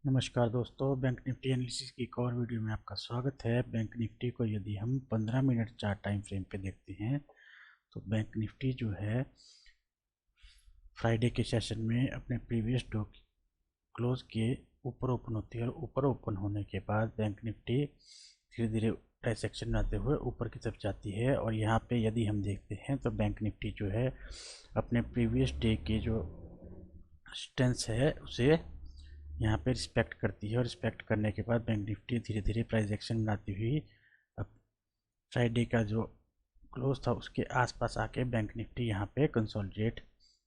नमस्कार दोस्तों, bank Nifty analysis की एक और वीडियो में आपका स्वागत है। बैंक निफ्टी को यदि हम 15 मिनट चार्ट टाइम फ्रेम पे देखते हैं तो बैंक निफ्टी जो है फ्राइडे के सेशन में अपने प्रीवियस डो क्लोज के ऊपर ओपन होती है और ऊपर ओपन होने के बाद बैंक निफ्टी धीरे धीरे प्राइस एक्शन बनाते हुए ऊपर की तरफ जाती है। और यहाँ पे यदि हम देखते हैं तो बैंक निफ्टी जो है अपने प्रीवियस डे के जो रेजिस्टेंस है उसे यहाँ पे रिस्पेक्ट करती है और रिस्पेक्ट करने के बाद बैंक निफ्टी धीरे धीरे प्राइस एक्शन बनाती हुई अब फ्राइडे का जो क्लोज था उसके आसपास आके बैंक निफ्टी यहाँ पे कंसोलिडेट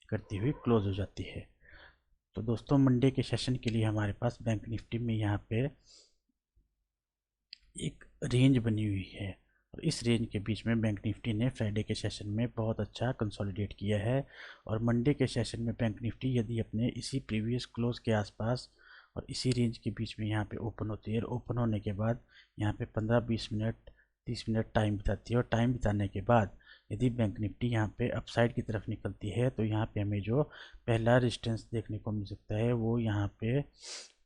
करती हुई क्लोज हो जाती है। तो दोस्तों, मंडे के सेशन के लिए हमारे पास बैंक निफ्टी में यहाँ पे एक रेंज बनी हुई है और इस रेंज के बीच में बैंक निफ्टी ने फ्राइडे के सेशन में बहुत अच्छा कंसोलिडेट किया है। और मंडे के सेशन में बैंक निफ्टी यदि अपने इसी प्रीवियस क्लोज के आसपास और इसी रेंज के बीच में यहाँ पे ओपन होती है और ओपन होने के बाद यहाँ पे 15-20 मिनट 30 मिनट टाइम बिताती है और टाइम बिताने के बाद यदि बैंक निफ्टी यहाँ पे अपसाइड की तरफ निकलती है तो यहाँ पे हमें जो पहला रेजिस्टेंस देखने को मिल सकता है वो यहाँ पे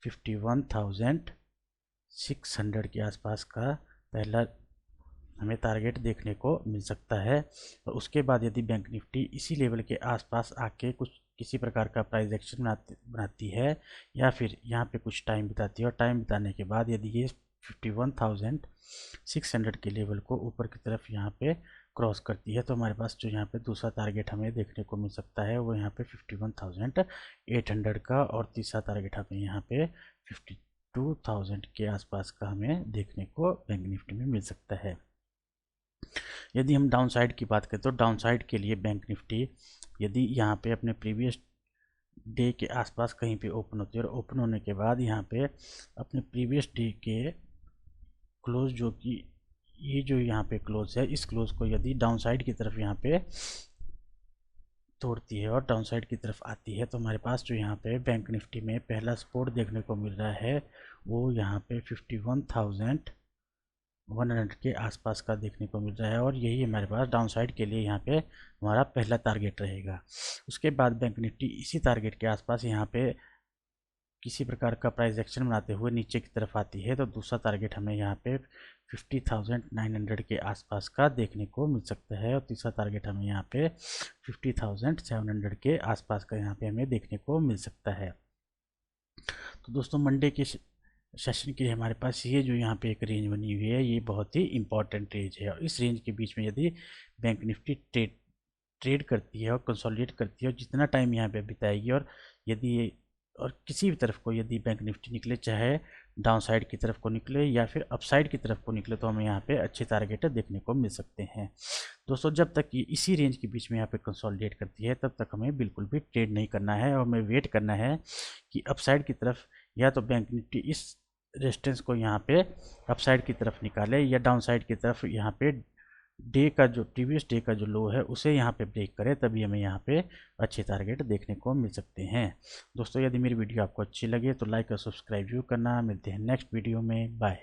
51,600 के आसपास का पहला हमें टारगेट देखने को मिल सकता है। और उसके बाद यदि बैंक निफ्टी इसी लेवल के आसपास आके कुछ किसी प्रकार का प्राइस एक्शन बनाती है या फिर यहाँ पे कुछ टाइम बिताती है और टाइम बिताने के बाद यदि ये 51,600 के लेवल को ऊपर की तरफ यहाँ पे क्रॉस करती है तो हमारे पास जो यहाँ पे दूसरा टारगेट हमें देखने को मिल सकता है वो यहाँ पे 51,800 का और तीसरा टारगेट हमें यहाँ पे 52,000 के आसपास का हमें देखने को बैंक निफ्टी में मिल सकता है। यदि हम डाउन साइड की बात करें तो डाउन साइड के लिए बैंक निफ्टी यदि यहाँ पे अपने प्रीवियस डे के आसपास कहीं पे ओपन होती है और ओपन होने के बाद यहाँ पे अपने प्रीवियस डे के क्लोज जो कि ये जो यहाँ पे क्लोज है इस क्लोज को यदि डाउन साइड की तरफ यहाँ पे तोड़ती है और डाउन साइड की तरफ आती है तो हमारे पास जो यहाँ पे बैंक निफ्टी में पहला सपोर्ट देखने को मिल रहा है वो यहाँ पे 51,100 के आसपास का देखने को मिल रहा है और यही हमारे पास डाउन साइड के लिए यहाँ पे हमारा पहला टारगेट रहेगा। उसके बाद बैंक निफ्टी इसी टारगेट के आसपास यहाँ पे किसी प्रकार का प्राइस एक्शन बनाते हुए नीचे की तरफ आती है तो दूसरा टारगेट हमें यहाँ पे 50,900 के आसपास का देखने को मिल सकता है और तीसरा टारगेट हमें यहाँ पे 50,700 के आसपास का यहाँ पे हमें देखने को मिल सकता है। तो दोस्तों, मंडे के सेशन के लिए हमारे पास ये जो यहाँ पे एक रेंज बनी हुई है ये बहुत ही इंपॉर्टेंट रेंज है और इस रेंज के बीच में यदि बैंक निफ्टी ट्रेड करती है और कंसोलिडेट करती है और जितना टाइम यहाँ पे बिताएगी और यदि ये और किसी भी तरफ को यदि बैंक निफ्टी निकले, चाहे डाउन साइड की तरफ को निकले या फिर अप साइड की तरफ को निकले, तो हमें यहाँ पे अच्छे टारगेट देखने को मिल सकते हैं। दोस्तों, जब तक ये इसी रेंज के बीच में यहाँ पे कंसोलिडेट करती है तब तक हमें बिल्कुल भी ट्रेड नहीं करना है और हमें वेट करना है कि अप साइड की तरफ या तो बैंक निफ्टी इस रेजिस्टेंस को यहाँ पे अप साइड की तरफ निकाले या डाउन साइड की तरफ यहाँ पे डे का जो प्रीवियस डे का जो लो है उसे यहाँ पे ब्रेक करे, तभी हमें यहाँ पे अच्छे टारगेट देखने को मिल सकते हैं। दोस्तों, यदि मेरी वीडियो आपको अच्छी लगे तो लाइक और सब्सक्राइब जरूर करना। मिलते हैं नेक्स्ट वीडियो में। बाय।